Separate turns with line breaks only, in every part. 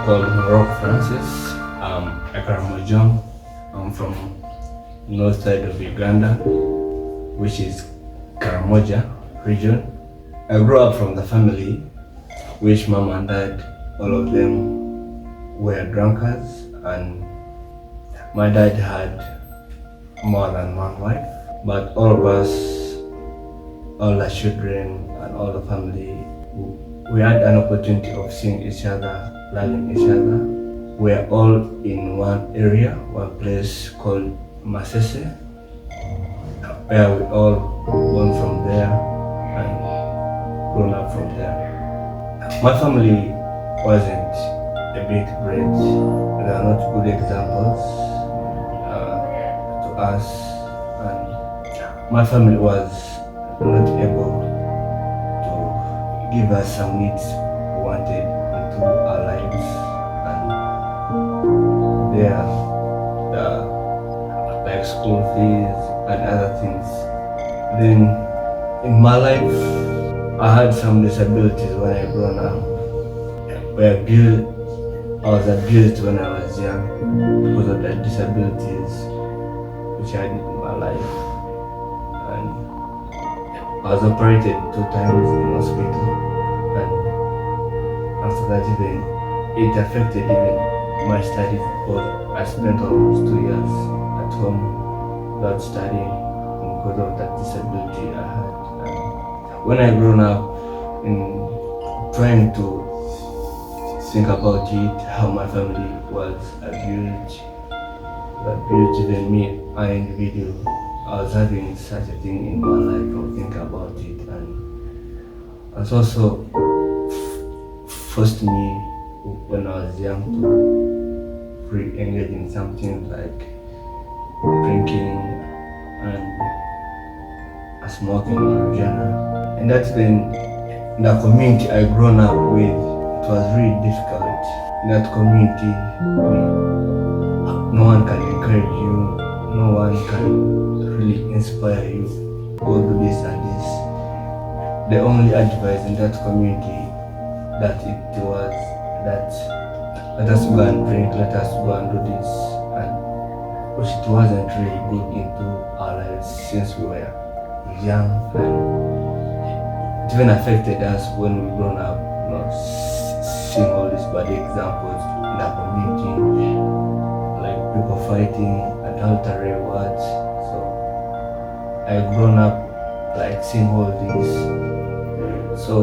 called Ngorok Francis. I'm a Karamojong. I'm from north side of Uganda, which is Karamoja region. I grew up from the family which mom and dad, all of them were drunkards, and my dad had more than one wife, but all of us, all the children and all the family, we had an opportunity of seeing each other, learning each other. We are all in one area, one place called Masese, where we all born from there and grown up from there. My family wasn't a bit great. They are not good examples to us, and my family was not able to give us some needs we wanted into our lives, and there like school fees and other things. Then in my life, I had some disabilities when I grew up. I was abused when I was young because of the disabilities which I had in my life. And I was operated 2 times in hospital. And after that, even it affected even my studies, because I spent almost 2 years at home without studying because of that disability I had. And when I grew up, in trying to think about it, how my family was abused even me, an individual. I was having such a thing in my life of thinking about it, and it's also forced me when I was young to engage in something like drinking and smoking marijuana. And that's when the community I grown up with, it was really difficult. In that community, no one can encourage you, no one can really inspire you, go do this and this. The only advice in that community that it was that let us go and drink, let us go and do this, and which it wasn't really good into our lives since we were young, and it even affected us when we grown up, seeing all these bad examples in our community, like people fighting, adultery, what. So I grown up like seeing all this. So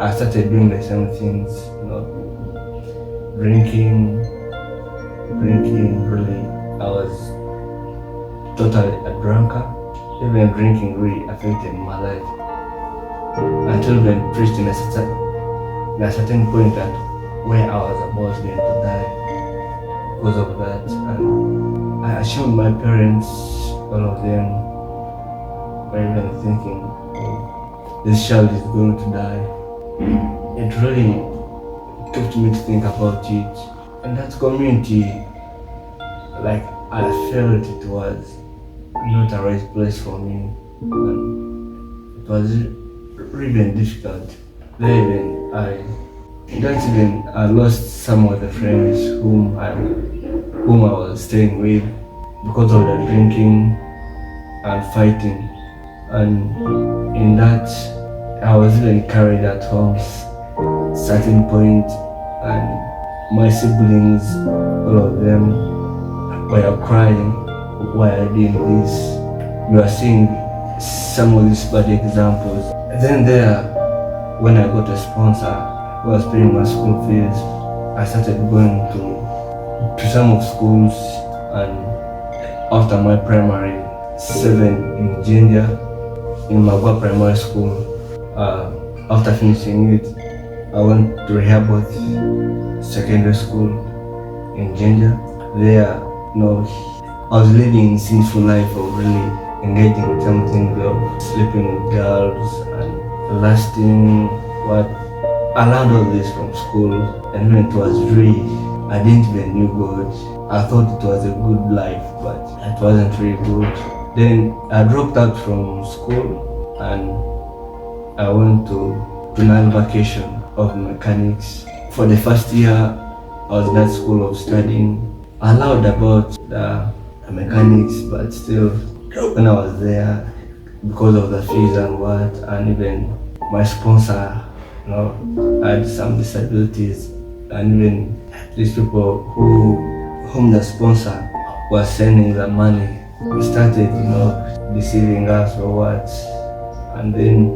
I started doing the same things, drinking really. I was totally a drunkard. Even drinking really affected my life. Until when reached in a certain point at where I was about going to die because of that. And I assumed my parents, all of them, were even thinking, oh, this child is going to die. It really took me to think about it. And that community, like, I felt it was not a right place for me. And it was really difficult. Then I lost some of the friends whom I was staying with because of the drinking and fighting. And in that, I was even carried at home certain point, and my siblings, all of them, were crying, why I did this. We are seeing some of these bad examples. Then there, when I got a sponsor who was paying my school fees, I started going to some of schools, and after my primary 7 in Jinja, in Magua Primary School, after finishing it, I went to Rehoboth Secondary School in Jinja. There, I was living a sinful life of really engaging with something of sleeping with girls and lasting what I learned all this from school. And when it was really, I didn't even knew God. I thought it was a good life, but it wasn't really good. Then I dropped out from school and I went to 9 vacation of mechanics. For the first year, I I was in that school of studying. I learned about the mechanics, but still, when I was there, because of the fees and what, and even my sponsor, had some disabilities, and even these people whom the sponsor was sending the money, started, deceiving us or what, and then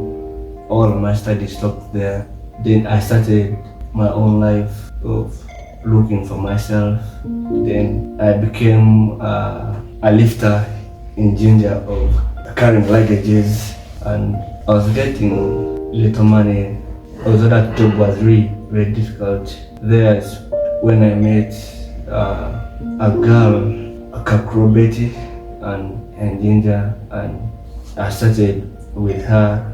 all my studies stopped there. Then I started my own life of looking for myself. Then I became a lifter in Ginger of carrying luggages, and I was getting little money. Although that job was really very difficult. There's when I met a girl, a Kakrobeti, and Ginger, and I started with her.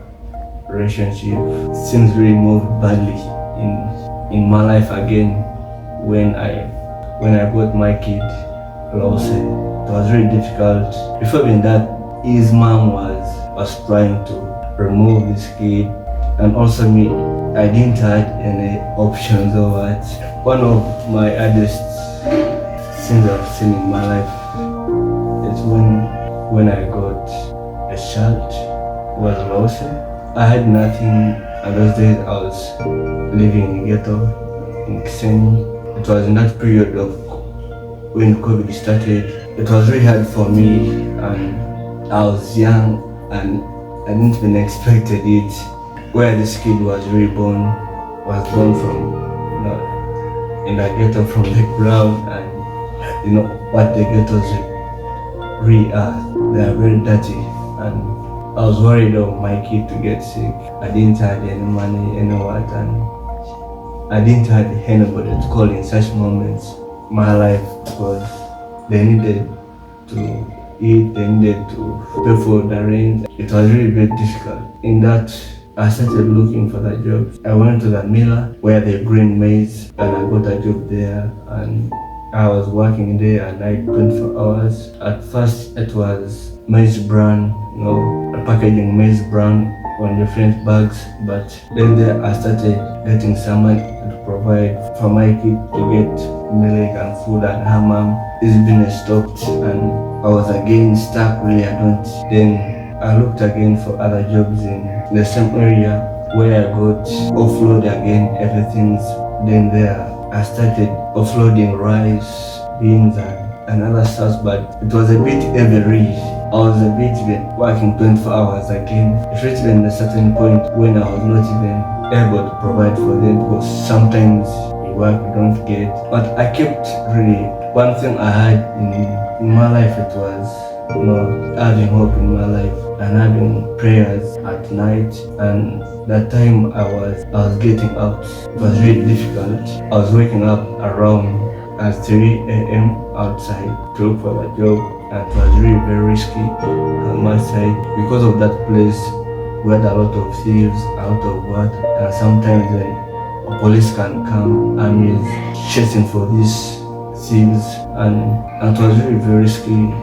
Relationship seems really moved badly in my life again when I got my kid, Lose. It was really difficult. Before even that, his mom was trying to remove this kid, and also me, I didn't have any options or what. One of my hardest things I've seen in my life is when I got a child, was Lose. I had nothing, and those days I was living in ghetto in Kiseni. It was in that period of when COVID started. It was really hard for me, and I was young, and I didn't even expected it. Where this kid was born from, in the ghetto from the ground, and what the ghettos really are. They are very dirty, and I was worried of my kid to get sick. I didn't have any money, any what, and I didn't have anybody to call in such moments in my life, because they needed to eat, they needed to pay for the rent. It was really very difficult. In that, I started looking for the jobs. I went to the miller where they grind maize, and I got a job there, and I was working there at night 24 hours. At first, it was maize bran, packaging maize bran on different bags, but then there I started getting some money to provide for my kid to get milk and food, and her mom is being stopped, and I was again stuck really. Then I looked again for other jobs in the same area where I got offload again everything's. Then there I started offloading rice, beans, and other stuff, but it was a bit heavy. I was a bit working 24 hours again. It reached a certain point when I was not even able to provide for them, because sometimes you work you don't get. But I kept really, one thing I had in my life, it was having hope in my life and having prayers at night. And that time I was getting out. It was really difficult. I was waking up around at 3 a.m. outside to look for a job. And it was really very risky on my side. Because of that place, we had a lot of thieves, a lot of what, and sometimes the police can come and is chasing for these thieves, and it was really very risky.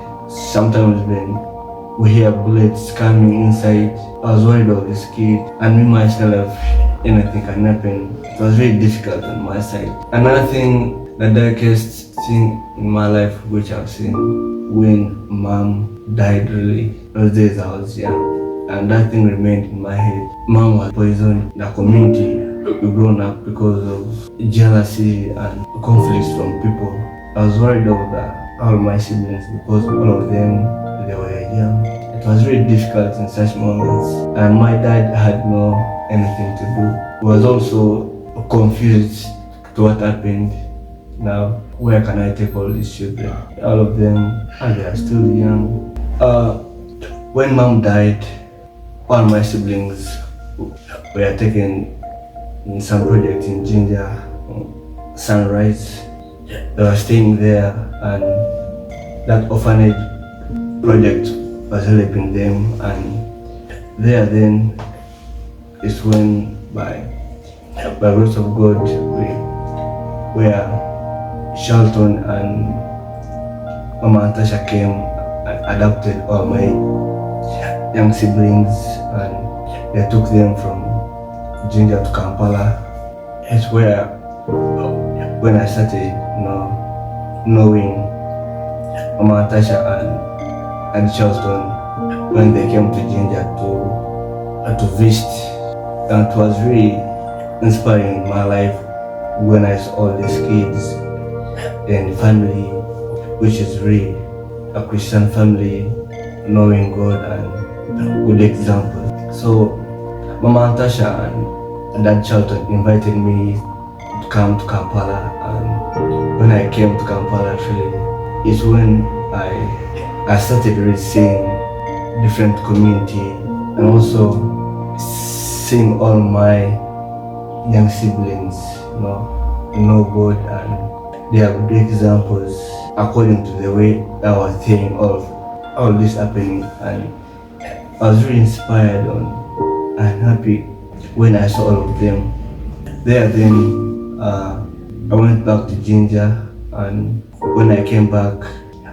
Sometimes when we hear bullets coming inside, I was worried of this kid, and me myself, anything can happen. It was really difficult on my side. Another thing, the darkest thing in my life which I've seen, when mom died really. Those days I was young, and that thing remained in my head. Mom was poisoned. The community we grown up because of jealousy and conflicts from people. I was worried about all my siblings, because all of them, they were young. It was really difficult in such moments, and my dad had no anything to do. He was also confused to what happened. Now, where can I take all these children? All of them, they are still young. When mom died, all my siblings were taken in some project in Ginger, Sunrise. They were staying there, and that orphanage project was helping them. And there then is when, by grace of God, we were Charlton and Mama Natasha came and adopted all my young siblings, and they took them from Ginger to Kampala. It's where when I started, knowing Mama Natasha and Charleston when they came to Ginger to visit. And it was really inspiring in my life when I saw all these kids and family, which is really a Christian family, knowing God and good example. So Mama Natasha and Dad Charlton invited me to come to Kampala, and when I came to Kampala, actually, is when I started really seeing different community and also seeing all my young siblings, know God, and they are good examples according to the way I was seeing all this happening, and I was really inspired and happy when I saw all of them there. Then I went back to Ginger, and when I came back,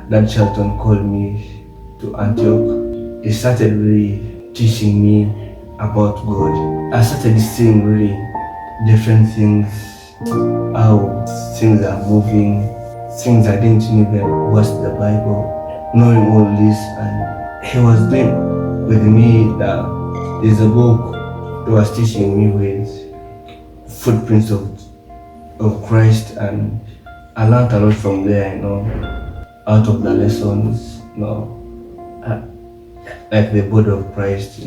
Dad Charlton called me to Antioch. He started really teaching me about God. I started seeing really different things, how things are moving, things I didn't even watch the Bible, knowing all this. And he was doing with me that there's a book he was teaching me with footprints of Christ, and I learned a lot from there, out of the lessons, like the body of Christ,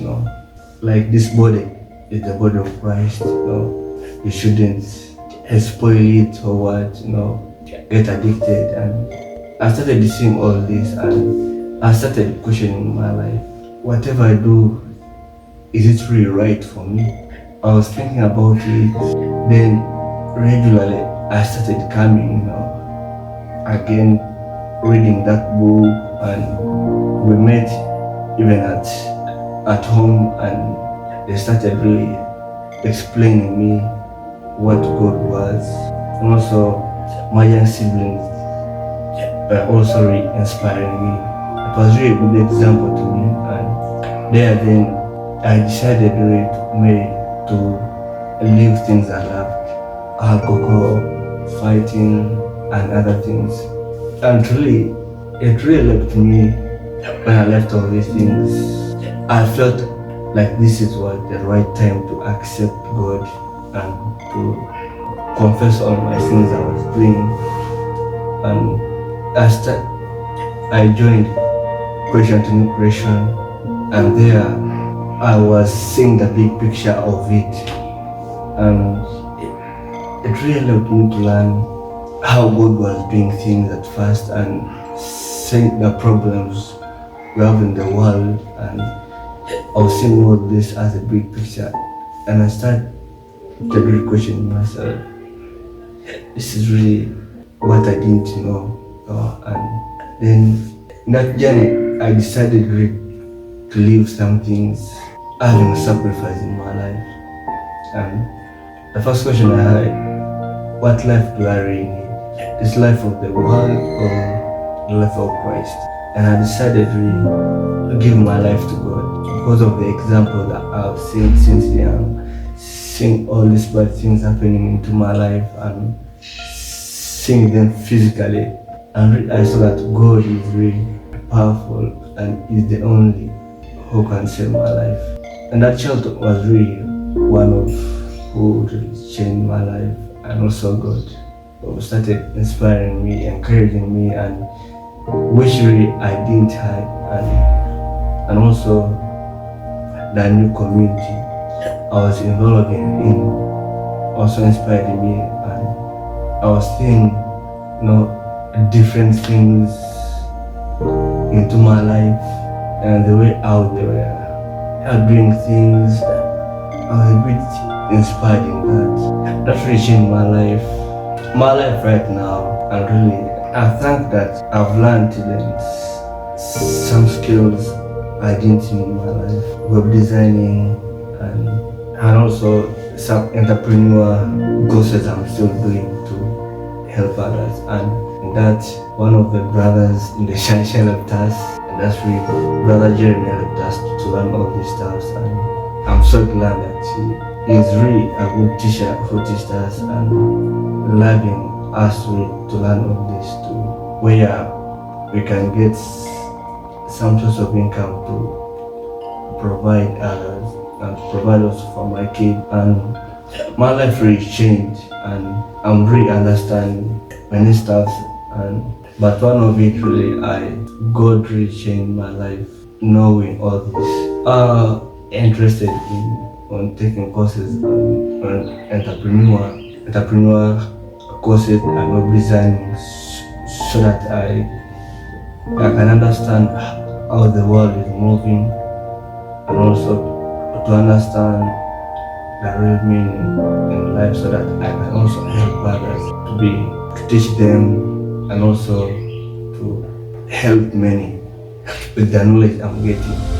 like this body is the body of Christ, you shouldn't spoil it or what, get addicted. And I started seeing all this, and I started questioning my life. Whatever I do, is it really right for me? I was thinking about it. Then regularly I started coming, again, reading that book, and we met even at home, and they started really explaining me what God was. And also my young siblings were also really inspiring me. It was really a good example to me, and there then I decided really to leave things I loved, alcohol, fighting, and other things. And really, it really left me when I left all these things. I felt like this is what the right time to accept God and to confess all my sins I was doing. And I joined Creation to New Creation, and there I was seeing the big picture of it, and it really helped me to learn how God was doing things at first, and seeing the problems we have in the world, and I was seeing all this as a big picture, and I started to really question myself. This is really what I didn't know, and then in that journey I decided really to leave some things, having sacrifice in my life. And the first question I had, what life do I really need? This life of the world or the life of Christ? And I decided really to give my life to God because of the example that I've seen since young, seeing all these bad things happening into my life and seeing them physically. And I saw that God is really powerful and is the only who can save my life. And that child was really one of who really changed my life, and also God who started inspiring me, encouraging me, and which really I didn't have, and also the new community I was involved in also inspired me, and I was seeing different things into my life and the way out they were doing things. I was a bit inspired in that. That really changed my life. My life right now, and really I think that I've learned some skills I didn't know in my life. Web designing and also some entrepreneur courses I'm still doing to help others. And that one of the brothers in the church helped us, and that's really Brother Jeremy helped us to learn all these stuff. And I'm so glad that he is really a good teacher who teaches us and loving us to learn all this to where we can get some source of income to provide others and provide also for my kid. And my life really changed, and I'm really understanding many stuff. And but one of it really, God really changed my life knowing all this. Interested on taking courses on entrepreneur courses and web designing, so that I can understand how the world is moving, and also to understand the real meaning in life, so that I can also help others to teach them, and also to help many with the knowledge I'm getting.